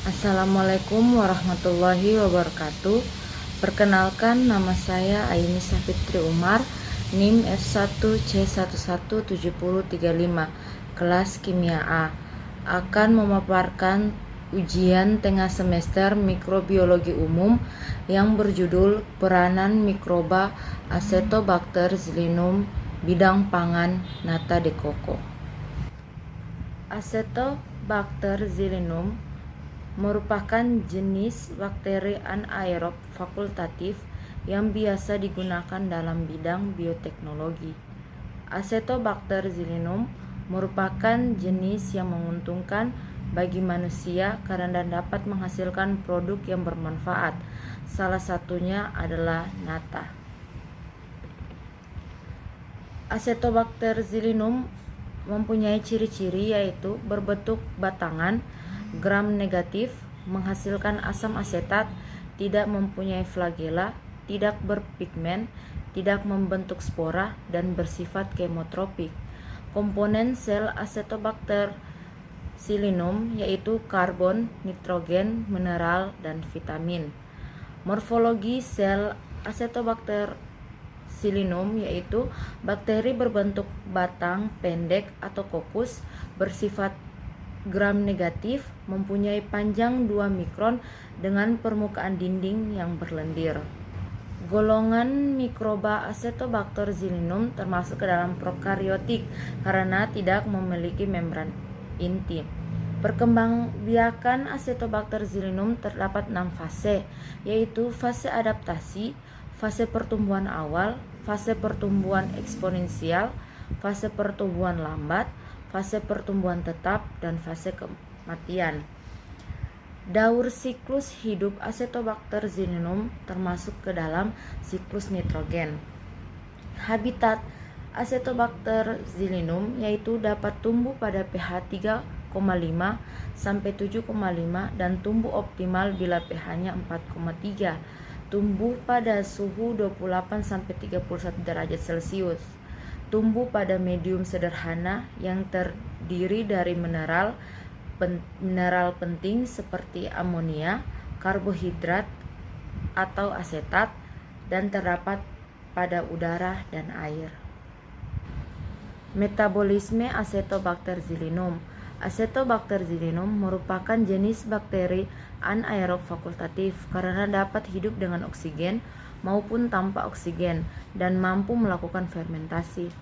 Assalamualaikum warahmatullahi wabarakatuh. Perkenalkan, nama saya Ainisa Fitri Umar, NIM F1C117035, kelas Kimia A. Akan memaparkan ujian tengah semester mikrobiologi umum yang berjudul Peranan Mikroba Acetobacter xylinum Bidang Pangan Nata de Coco. Acetobacter xylinum merupakan jenis bakteri anaerob fakultatif yang biasa digunakan dalam bidang bioteknologi. Acetobacter xylinum merupakan jenis yang menguntungkan bagi manusia karena dapat menghasilkan produk yang bermanfaat. Salah satunya adalah nata. Acetobacter xylinum mempunyai ciri-ciri yaitu berbentuk batangan, gram negatif, menghasilkan asam asetat, tidak mempunyai flagela, tidak berpigmen, tidak membentuk spora, dan bersifat kemotropik. Komponen sel Acetobacter xylinum yaitu karbon, nitrogen, mineral, dan vitamin. Morfologi sel Acetobacter xylinum yaitu bakteri berbentuk batang pendek atau kokus, bersifat gram negatif, mempunyai panjang 2 mikron dengan permukaan dinding yang berlendir. Golongan mikroba Acetobacter xylinum termasuk ke dalam prokariotik karena tidak memiliki membran inti. Perkembangbiakan Acetobacter xylinum terdapat 6 fase, yaitu fase adaptasi, fase pertumbuhan awal, fase pertumbuhan eksponensial, fase pertumbuhan lambat, fase pertumbuhan tetap, dan fase kematian. Daur siklus hidup Acetobacter xylinum termasuk ke dalam siklus nitrogen. Habitat Acetobacter xylinum yaitu dapat tumbuh pada pH 3,5 sampai 7,5 dan tumbuh optimal bila pH-nya 4,3. Tumbuh pada suhu 28 sampai 31 derajat Celcius. Tumbuh pada medium sederhana yang terdiri dari mineral penting seperti amonia, karbohidrat atau asetat, dan terdapat pada udara dan air. Metabolisme Acetobacter xylinum. Acetobacter xylinum merupakan jenis bakteri anaerob fakultatif karena dapat hidup dengan oksigen maupun tanpa oksigen dan mampu melakukan fermentasi.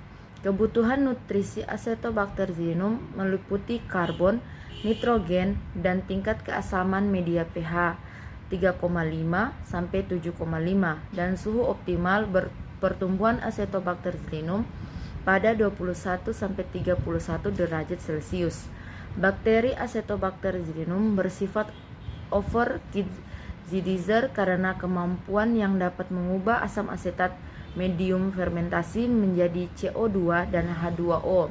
Kebutuhan nutrisi Acetobacter xylinum meliputi karbon, nitrogen, dan tingkat keasaman media pH 3,5 sampai 7,5 dan suhu optimal pertumbuhan Acetobacter xylinum pada 21 sampai 31 derajat Celcius. Bakteri Acetobacter xylinum bersifat overoxidizer karena kemampuan yang dapat mengubah asam asetat medium fermentasi menjadi CO2 dan H2O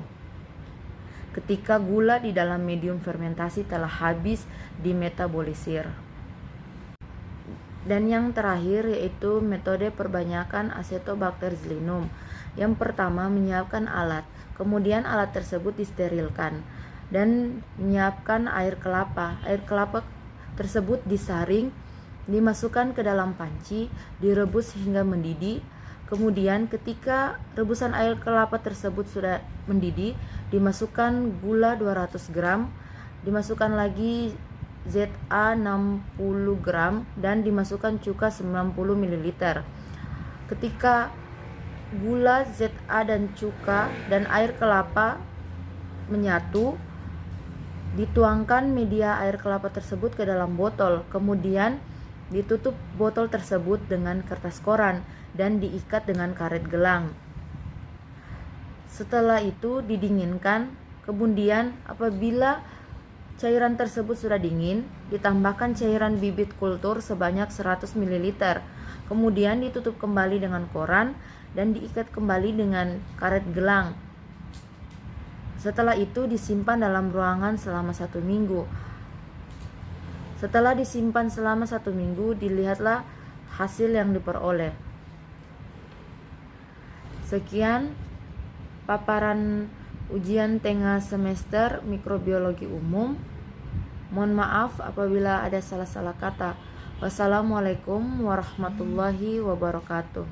ketika gula di dalam medium fermentasi telah habis dimetabolisir. Dan yang terakhir yaitu metode perbanyakan Acetobacter xylinum. Yang pertama, menyiapkan alat, kemudian alat tersebut disterilkan dan menyiapkan air kelapa. Air kelapa tersebut disaring, dimasukkan ke dalam panci, direbus hingga mendidih. Kemudian ketika rebusan air kelapa tersebut sudah mendidih, dimasukkan gula 200 gram, dimasukkan lagi ZA 60 gram, dan dimasukkan cuka 90 ml. Ketika gula, ZA, dan cuka dan air kelapa menyatu, dituangkan media air kelapa tersebut ke dalam botol, kemudian ditutup botol tersebut dengan kertas koran dan diikat dengan karet gelang. Setelah itu didinginkan, kemudian apabila cairan tersebut sudah dingin, ditambahkan cairan bibit kultur sebanyak 100 ml. Kemudian ditutup kembali dengan koran dan diikat kembali dengan karet gelang. Setelah itu disimpan dalam ruangan selama 1 minggu. Setelah disimpan selama 1 minggu, dilihatlah hasil yang diperoleh. Sekian paparan ujian tengah semester mikrobiologi umum. Mohon maaf apabila ada salah-salah kata. Wassalamualaikum warahmatullahi wabarakatuh.